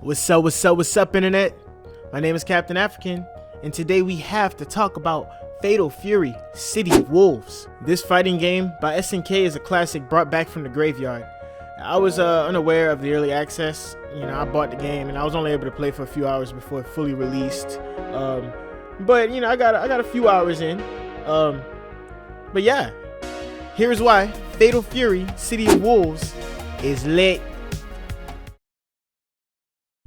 What's up, internet? My name is Captain African, and today we have to talk about Fatal Fury City of Wolves. This fighting game by SNK is a classic brought back from the graveyard. I was unaware of the early access. I bought the game and I was only able to play for a few hours before it fully released. But I got a few hours in. But yeah, here's why Fatal Fury City of Wolves is lit.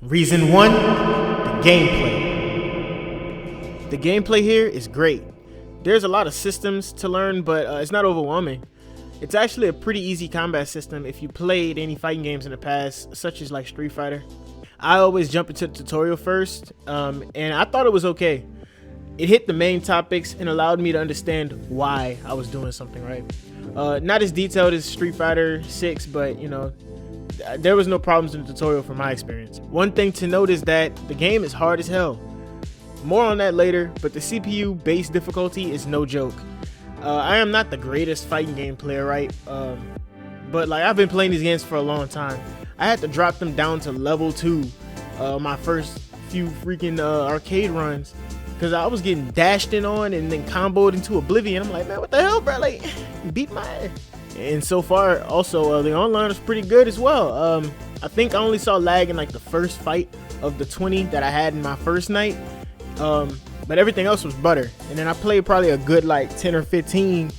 Reason 1, the gameplay. The gameplay here is great. There's a lot of systems to learn, but it's not overwhelming. It's actually a pretty easy combat system if you played any fighting games in the past, such as like Street Fighter. I always jump into the tutorial first, and I thought it was okay. It hit the main topics and allowed me to understand why I was doing something right. Not as detailed as Street Fighter 6, but there was no problems in the tutorial from my experience. One thing to note is that the game is hard as hell. More on that later, but the CPU base difficulty is no joke. I am not the greatest fighting game player, right? But I've been playing these games for a long time. I had to drop them down to level 2 my first few freaking arcade runs, because I was getting dashed in on and then comboed into oblivion. I'm like, man, what the hell, bro? Beat my ass. And so far, also, the online is pretty good as well. I think I only saw lag in the first fight of the 20 that I had in my first night. But everything else was butter. And then I played probably a good 10 or 15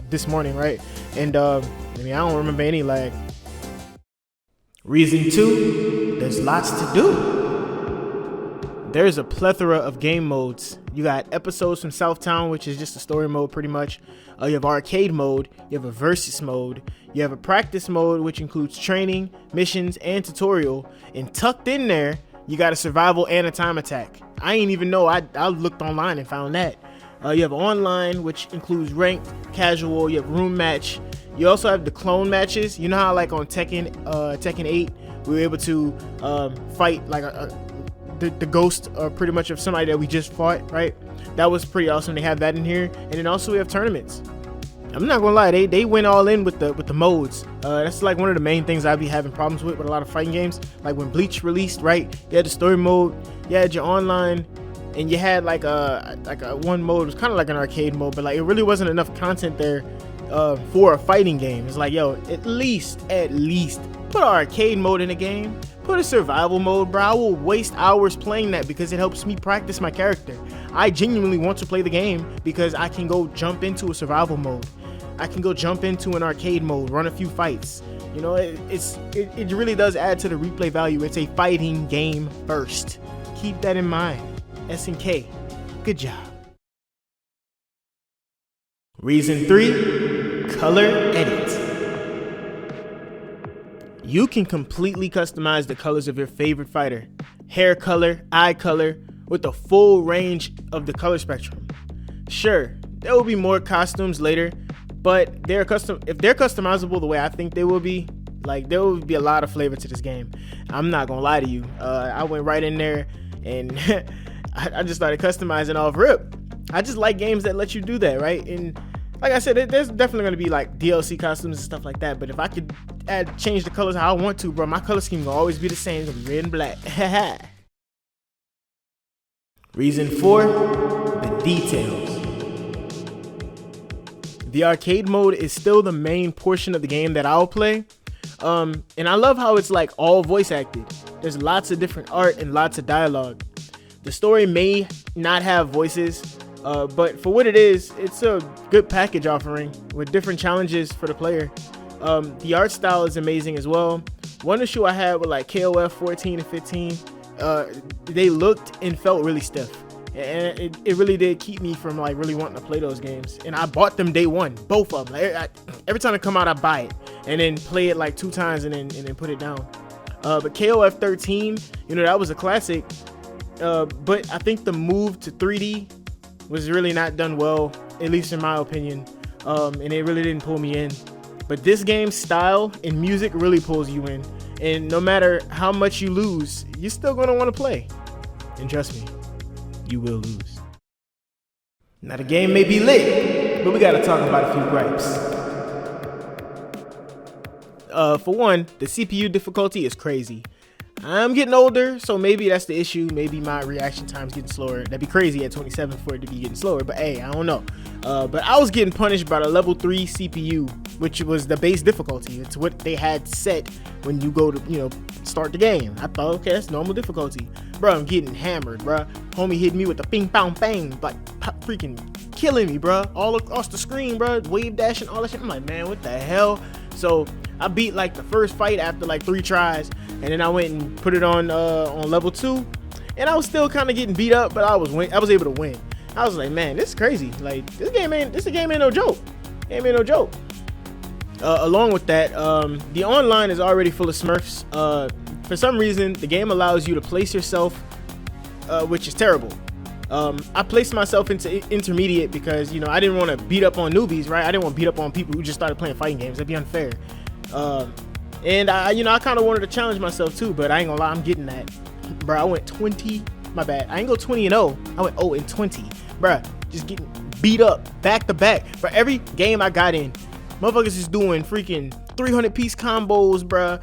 this morning, right? And I don't remember any lag. Reason 2, there's lots to do. There's a plethora of game modes. You got episodes from Southtown, which is just a story mode pretty much. You have arcade mode, you have a versus mode, you have a practice mode, which includes training, missions, and tutorial. And tucked in there, you got a survival and a time attack. I ain't even know. I looked online and found that. You have online, which includes ranked, casual, you have room match. You also have the clone matches. You know how on Tekken 8, we were able to fight the ghost pretty much of somebody that we just fought, right? That was pretty awesome. They have that in here. And then also we have tournaments. I'm not gonna lie, they went all in with the modes. That's one of the main things I'd be having problems with a lot of fighting games. Like when Bleach released, right? You had the story mode, you had your online, and you had a one mode. It was kind of like an arcade mode, but it really wasn't enough content there for a fighting game. It's at least put an arcade mode in a game. Put a survival mode, bro. I will waste hours playing that because it helps me practice my character. I genuinely want to play the game because I can go jump into a survival mode. I can go jump into an arcade mode, run a few fights. It really does add to the replay value. It's a fighting game first. Keep that in mind. SNK, good job. Reason 3, color edit. You can completely customize the colors of your favorite fighter. Hair color, eye color, with the full range of the color spectrum. Sure, there will be more costumes later, but if they're customizable the way I think they will be, there will be a lot of flavor to this game. I'm not gonna lie to you. I went right in there and I just started customizing off rip. I just like games that let you do that, right? And like I said, there's definitely going to be DLC costumes and stuff like that, but if I could change the colors how I want to, bro, my color scheme will always be the same. It's gonna be red and black. Reason 4, the details. The arcade mode is still the main portion of the game that I'll play. And I love how it's all voice acted. There's lots of different art and lots of dialogue. The story may not have voices, but for what it is, it's a good package offering with different challenges for the player. The art style is amazing as well. One issue I had with KOF 14 and 15, they looked and felt really stiff, and it really did keep me from really wanting to play those games. And I bought them day one, both of them. Every time they come out, I buy it and then play it 2 times and then put it down. But KOF 13, that was a classic. But I think the move to 3D was really not done well, at least in my opinion. And it really didn't pull me in. But this game's style and music really pulls you in. And no matter how much you lose, you're still going to want to play. And trust me, you will lose. Now the game may be lit, but we got to talk about a few gripes. For one, the CPU difficulty is crazy. I'm getting older, so maybe that's the issue. Maybe my reaction time's getting slower. That'd be crazy at 27 for it to be getting slower, but hey, I don't know. But I was getting punished by the level 3 CPU, which was the base difficulty. It's what they had set when you go to, start the game. I thought, okay, that's normal difficulty. Bro, I'm getting hammered, bro. Homie hit me with the ping, pong, bang, like freaking killing me, bro. All across the screen, bro. Wave dashing, all that shit. I'm like, man, what the hell? So I beat like the first fight after like 3 tries, and then I went and put it on level 2, and I was still kind of getting beat up, but I was able to win. I was like, man, this is crazy. Like this game ain't no joke. Game ain't no joke. Along with that, the online is already full of Smurfs. For some reason, the game allows you to place yourself, which is terrible. I placed myself into intermediate because, I didn't want to beat up on newbies, right? I didn't want to beat up on people who just started playing fighting games. That'd be unfair. And I kind of wanted to challenge myself too, but I ain't gonna lie, I'm getting that. Bro, I went 20, my bad. I ain't go 20-0. I went 0-20. Bro, just getting beat up back to back. For every game I got in, motherfuckers is doing freaking 300-piece combos, bro.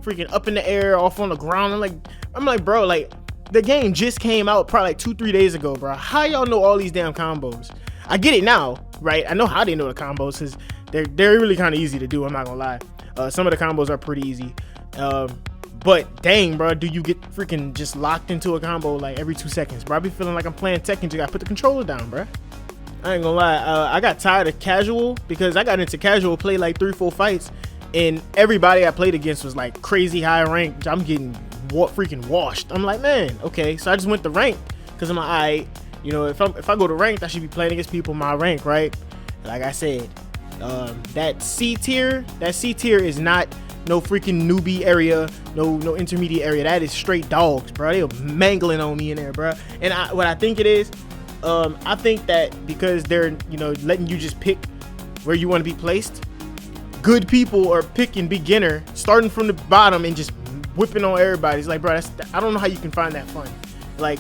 Freaking up in the air, off on the ground. I'm like, bro, like, the game just came out probably like 2-3 days ago, bro. How y'all know all these damn combos? I get it now, right? I know how they know the combos, because they're really kind of easy to do, I'm not gonna lie. Some of the combos are pretty easy. But dang, bro, do you get freaking just locked into a combo like every 2 seconds, bro? I be feeling like I'm playing Tekken, you gotta put the controller down, bro. I ain't gonna lie, I got tired of casual, because I got into casual play like 3-4 fights, and everybody I played against was like crazy high rank. I'm getting freaking washed. I'm like, man, okay, so I just went to rank, because I'm like, alright, if I go to ranked, I should be playing against people my rank, right? Like I said, that C tier is not no freaking newbie area, no intermediate area. That is straight dogs, bro. They were mangling on me in there, bro. And what I think it is, I think that because they're letting you just pick where you want to be placed, good people are picking beginner, starting from the bottom and just whipping on everybody. It's like, bro, I don't know how you can find that fun. Like,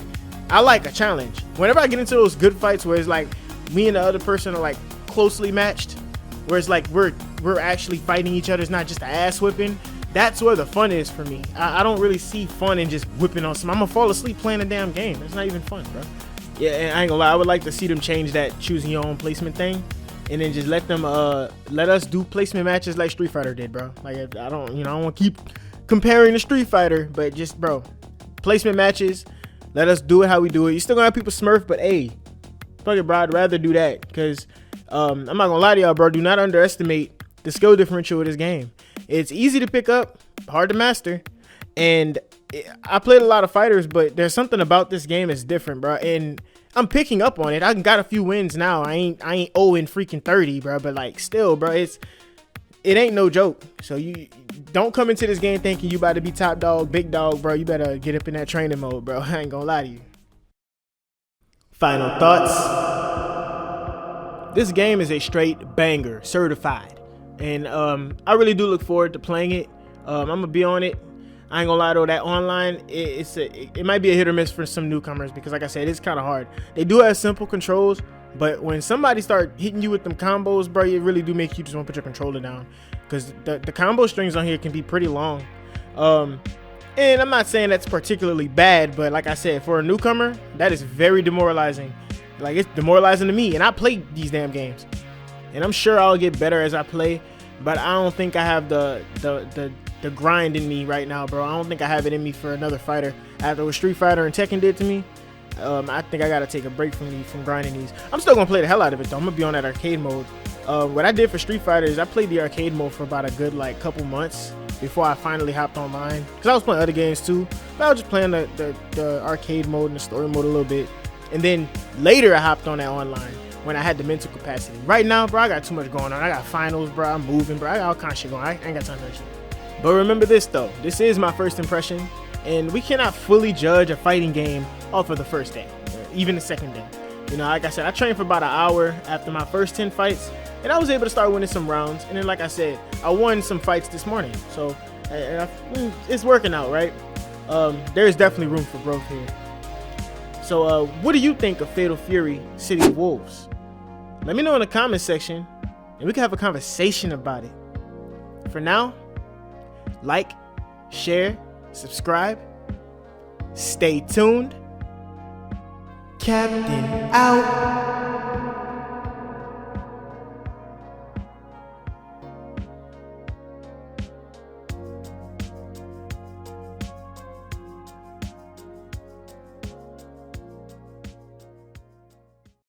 I like a challenge. Whenever I get into those good fights where it's like me and the other person are like closely matched, where it's like we're actually fighting each other, it's not just ass whipping, that's where the fun is for me. I don't really see fun in just whipping on some. I'm gonna fall asleep playing a damn game. It's not even fun, bro. Yeah, and I ain't gonna lie, I would like to see them change that choosing your own placement thing, and then just let us do placement matches like Street Fighter did, bro. Like, I don't want to keep comparing to Street Fighter, but just, bro, placement matches, let us do it how we do it. You still gonna have people smurf, but hey, fuck it, bro, I'd rather do that, because I'm not gonna lie to y'all, bro, do not underestimate the skill differential of this game. It's easy to pick up, hard to master, and I played a lot of fighters, but there's something about this game that's different, bro, and I'm picking up on it. I got a few wins now. I ain't 0-30, bro, but like, still, bro, it ain't no joke. So you don't come into this game thinking you about to be top dog, big dog, bro. You better get up in that training mode, bro. I ain't gonna lie to you. Final thoughts. This game is a straight banger, certified, and I really do look forward to playing it. I'm gonna be on it. I ain't gonna lie though, that online, it might be a hit or miss for some newcomers, because like I said, it's kind of hard. They do have simple controls, but when somebody start hitting you with them combos, bro, it really do make you just want to put your controller down, because the combo strings on here can be pretty long. And I'm not saying that's particularly bad, but like I said, for a newcomer, that is very demoralizing. Like, it's demoralizing to me, and I play these damn games, and I'm sure I'll get better as I play, but I don't think I have the grind in me right now, bro. I don't think I have it in me for another fighter. After what Street Fighter and Tekken did to me, I think I gotta take a break from grinding these. I'm still gonna play the hell out of it though. I'm gonna be on that arcade mode. What I did for Street Fighter is I played the arcade mode for about a good like couple months before I finally hopped online, because I was playing other games too, but I was just playing the arcade mode and the story mode a little bit, and then later I hopped on that online when I had the mental capacity. Right now, bro, I got too much going on. I got finals, bro. I'm moving, bro. I got all kinds of shit going on. I ain't got time for that shit. But remember this though, this is my first impression, and we cannot fully judge a fighting game off of the first day, or even the second day. Like I said, I trained for about an hour after my first 10 fights, and I was able to start winning some rounds. And then, like I said, I won some fights this morning, so it's working out, right? There's definitely room for growth here. So what do you think of Fatal Fury City of Wolves? Let me know in the comment section, and we can have a conversation about it. For now, like, share, subscribe, stay tuned. Captain out.